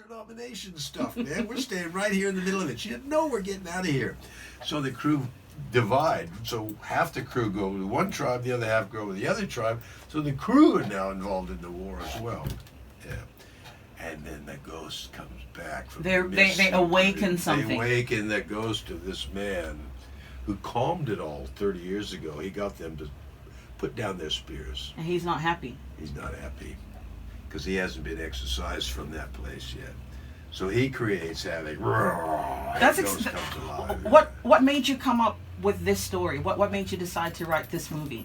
Oscar nomination stuff, man. We're staying right here in the middle of it. She said, no, we're getting out of here. So the crew divide. So half the crew go with one tribe, the other half go with the other tribe. So the crew are now involved in the war as well. Yeah. And then the ghost comes back from the mist. They awaken something. They awaken the ghost of this man who calmed it all 30 years ago. He got them to put down their spears. And he's not happy. He's not happy because he hasn't been exorcised from that place yet. So he creates havoc. That's comes alive. What made you come up with this story? What made you decide to write this movie?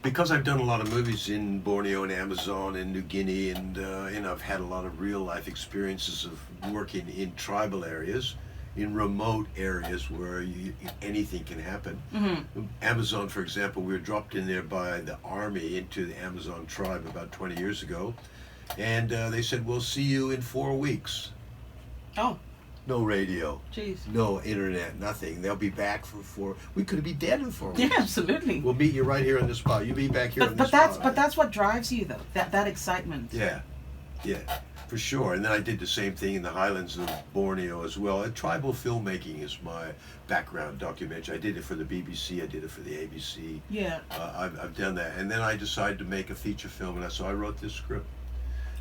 Because I've done a lot of movies in Borneo and Amazon and New Guinea, and I've had a lot of real life experiences of working in tribal areas, in remote areas where anything can happen. Mm-hmm. Amazon, for example, we were dropped in there by the army into the Amazon tribe about 20 years ago, and they said, we'll see you in 4 weeks. Oh. No radio. Jeez. No internet, nothing. They'll be back for 4. We could be dead in 4 weeks. Yeah, absolutely. We'll meet you right here in this spot. You'll be back here in this spot. But that's what drives you, though. That excitement. Yeah, for sure. And then I did the same thing in the highlands of Borneo as well. Tribal filmmaking is my background documentary. I did it for the BBC. I did it for the ABC. Yeah. I've done that. And then I decided to make a feature film, and so I wrote this script.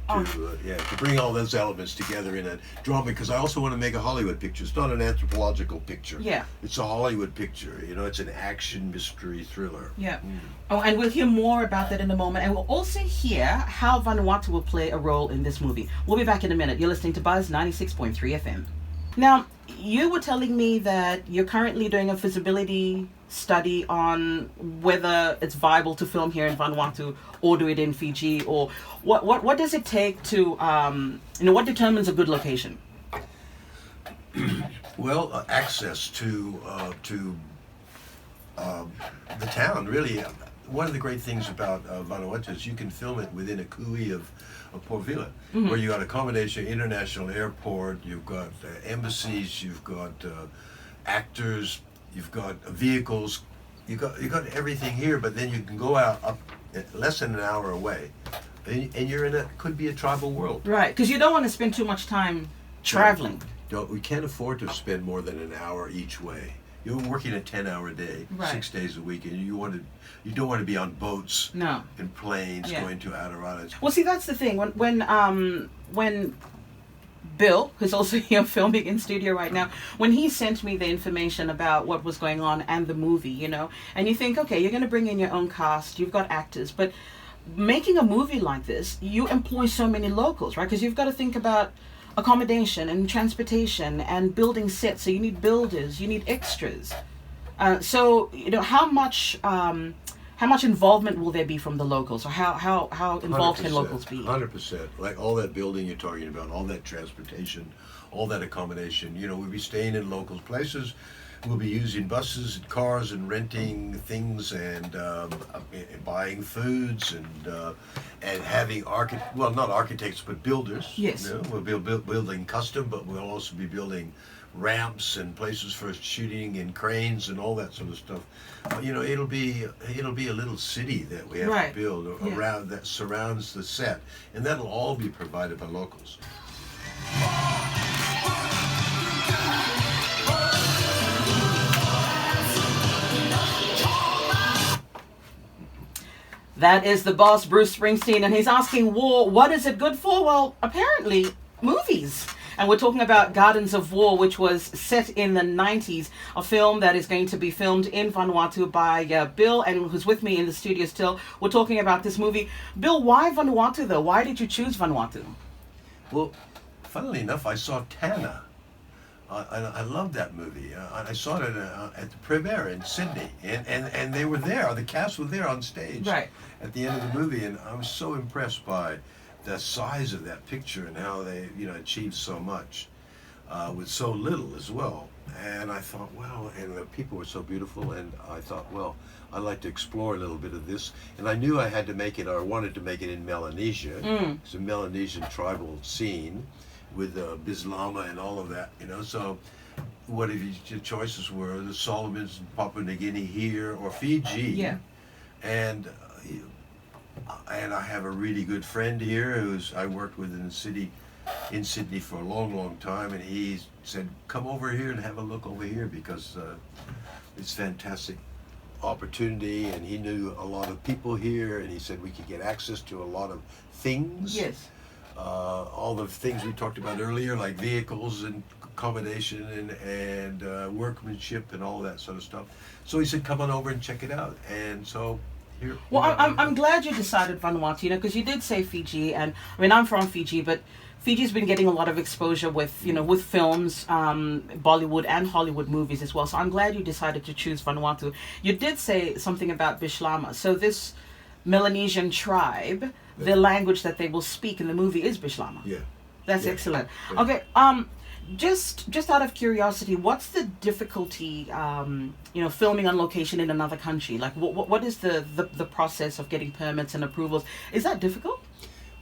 To bring all those elements together in a drama, because I also want to make a Hollywood picture. It's not an anthropological picture. Yeah. It's a Hollywood picture. It's an action mystery thriller. Yeah. Oh, and we'll hear more about that in a moment. And we'll also hear how Vanuatu will play a role in this movie. We'll be back in a minute. You're listening to Buzz 96.3 FM. Now, you were telling me that you're currently doing a feasibility study on whether it's viable to film here in Vanuatu or do it in Fiji, or what does it take to what determines a good location? Well, access to the town, really. One of the great things about Vanuatu is you can film it within a kui of Port Vila, mm-hmm. where you got accommodation, international airport, you've got embassies, you've got actors, you've got vehicles, you got everything here. But then you can go out up less than an hour away, and you're in could be a tribal world. Right, because you don't want to spend too much time traveling. We can't afford to spend more than an hour each way. You're working a 10-hour day, right. 6 days a week, and you don't want to be on boats, no, and planes going to outer islands. Well, see, that's the thing. When Bill, who's also here filming in studio right now, when he sent me the information about what was going on and the movie, and you think, okay, you're going to bring in your own cast, you've got actors, but making a movie like this, you employ so many locals, right? Because you've got to think about accommodation and transportation and building sets. So you need builders, you need extras. So how much involvement will there be from the locals, or how involved can locals be? 100%. Like all that building you're talking about, all that transportation, all that accommodation. We'll be staying in local places. We'll be using buses and cars and renting things and buying foods and having not architects but builders. Yes. We'll be building custom, but we'll also be building ramps and places for shooting and cranes and all that sort of stuff. It'll be a little city that we have to build around that surrounds the set, and that'll all be provided by locals. That is the boss, Bruce Springsteen, and he's asking war, what is it good for? Well, apparently, movies. And we're talking about Gardens of War, which was set in the 90s, a film that is going to be filmed in Vanuatu by Bill, and who's with me in the studio still. We're talking about this movie. Bill, why Vanuatu, though? Why did you choose Vanuatu? Well, funnily enough, I saw Tana. I loved that movie. I saw it at the Premiere in Sydney, and they were there. The cast were there on stage at the end of the movie, and I was so impressed by the size of that picture and how they achieved so much with so little as well. And I thought, wow, and the people were so beautiful, and I thought, well, I'd like to explore a little bit of this. And I knew I had to make it, or wanted to make it in Melanesia. It's a Melanesian tribal scene with Bislama and all of that, so what if your choices were the Solomons, Papua New Guinea here, or Fiji? And I have a really good friend here I worked with in the city in Sydney for a long, long time, and he said, "Come over here and have a look over here because it's fantastic opportunity." And he knew a lot of people here, and he said we could get access to a lot of things. Yes. All the things we talked about earlier, like vehicles and accommodation and workmanship and all that sort of stuff. So he said, "Come on over and check it out." And so here. Well, I'm glad you decided Vanuatu, you know, because you did say Fiji, and I mean, I'm from Fiji, but Fiji's been getting a lot of exposure with, you know, with films, Bollywood and Hollywood movies as well. So I'm glad you decided to choose Vanuatu. You did say something about Bislama. So this Melanesian tribe, the language that they will speak in the movie is Bislama. Yeah. That's excellent. Yeah. Okay. Just out of curiosity, what's the difficulty, you know, filming on location in another country? Like, what is the process of getting permits and approvals? Is that difficult?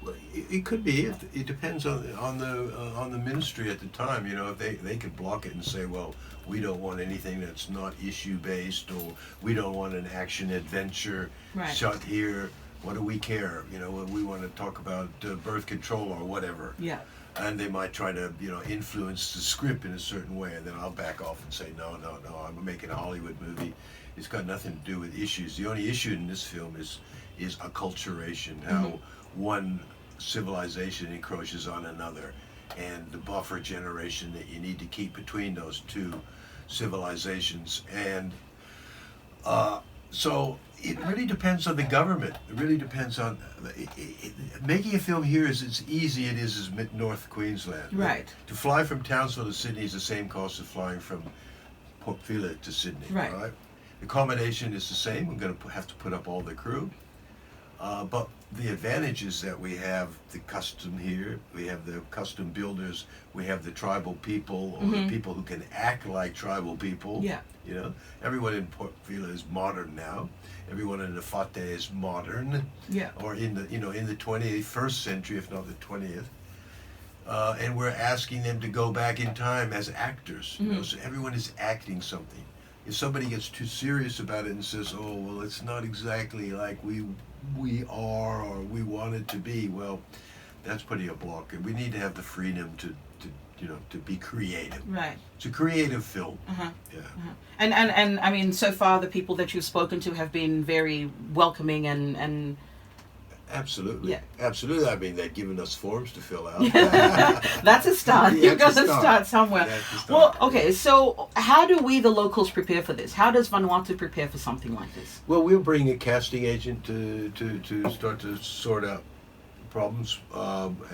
Well, it could be. It depends on the ministry at the time. You know, if they could block it and say, well, we don't want anything that's not issue based, or we don't want an action adventure shot here. What do we care? You know, we want to talk about birth control or whatever. Yeah. And they might try to, you know, influence the script in a certain way, and then I'll back off and say, no, I'm making a Hollywood movie. It's got nothing to do with issues. The only issue in this film is acculturation, how one civilization encroaches on another, and the buffer generation that you need to keep between those two civilizations. And so it really depends on the government. It really depends on making a film here is as easy it is as North Queensland. Right. To fly from Townsville to Sydney is the same cost as flying from Port Phillip to Sydney. Right. Accommodation is the same. We're going to have to put up all the crew. But the advantage is that we have the custom here, we have the custom builders, we have the tribal people, or the people who can act like tribal people. Yeah. You know, everyone in Port Vila is modern now. Everyone in the Fate is modern. Yeah. Or in the, you know, in the 21st century, if not the 20th. And we're asking them to go back in time as actors. You know, so everyone is acting something. If somebody gets too serious about it and says, "Oh, well, it's not exactly like we are or we want it to be," well, that's putting a block. And we need to have the freedom to you know, to be creative. Right. It's a creative film. Yeah. And I mean, so far the people that you've spoken to have been very welcoming and Absolutely. Yeah. Absolutely. I mean, they've given us forms to fill out. That's a start. You've got to start somewhere. Well, okay, so how do we, the locals, prepare for this? How does Vanuatu prepare for something like this? Well, we'll bring a casting agent to start to sort out problems,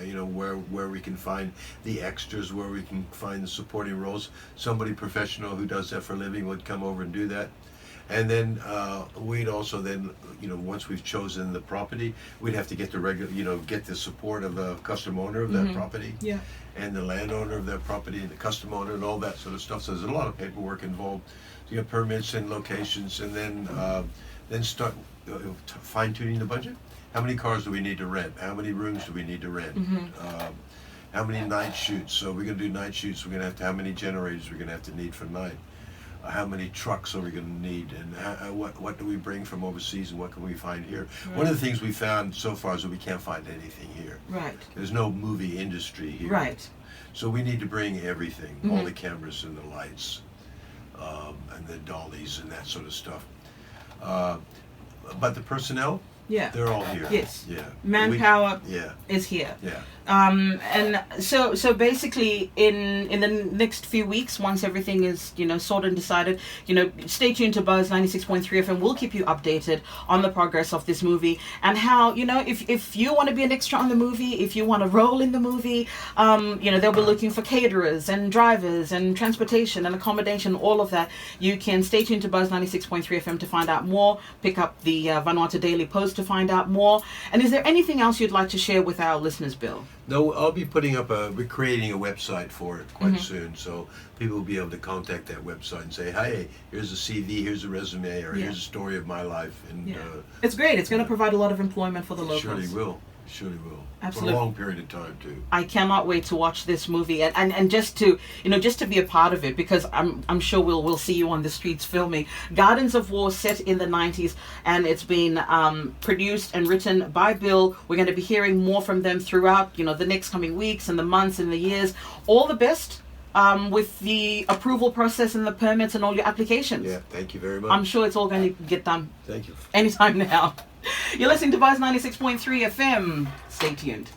you know, where we can find the extras, where we can find the supporting roles. Somebody professional who does that for a living would come over and do that. And then we'd also then, you know, once we've chosen the property, we'd have to get the get the support of the custom owner of that property, and the landowner of that property, and the custom owner, and all that sort of stuff. So there's a lot of paperwork involved to get permits and locations, and then start fine tuning the budget. How many cars do we need to rent? How many rooms do we need to rent? How many night shoots? So we're going to do night shoots. We're going to have to, how many generators we're going to have to need for night? How many trucks are we going to need? And what do we bring from overseas, and what can we find here? Right. One of the things we found so far is that we can't find anything here. Right. There's no movie industry here. Right. So we need to bring everything, all the cameras and the lights, and the dollies and that sort of stuff. But the personnel, they're all here. Yes. Yeah. Manpower is here. Yeah. And so basically in the next few weeks, once everything is, you know, sorted and decided, you know, stay tuned to Buzz 96.3 FM. We'll keep you updated on the progress of this movie, and how, you know, if you want to be an extra on the movie, if you want to roll in the movie, you know, they'll be looking for caterers and drivers and transportation and accommodation, all of that. You can stay tuned to Buzz 96.3 FM to find out more. Pick up the Vanuatu Daily Post to find out more. And is there anything else you'd like to share with our listeners, Bill? No, I'll be we're creating a website for it quite soon, so people will be able to contact that website and say, "Hey, here's a CV, here's a resume, or here's a story of my life." And it's great. It's going to provide a lot of employment for the locals. Surely will. Surely will. Absolutely. For a long period of time too. I cannot wait to watch this movie and just to just to be a part of it, because I'm sure we'll see you on the streets filming. Gardens of War, set in the 90s, and it's been produced and written by Bill. We're going to be hearing more from them throughout the next coming weeks and the months and the years. All the best with the approval process and the permits and all your applications. Yeah, thank you very much. I'm sure it's all going to get done. Thank you. Anytime now. You're listening to Buzz 96.3 FM. Stay tuned.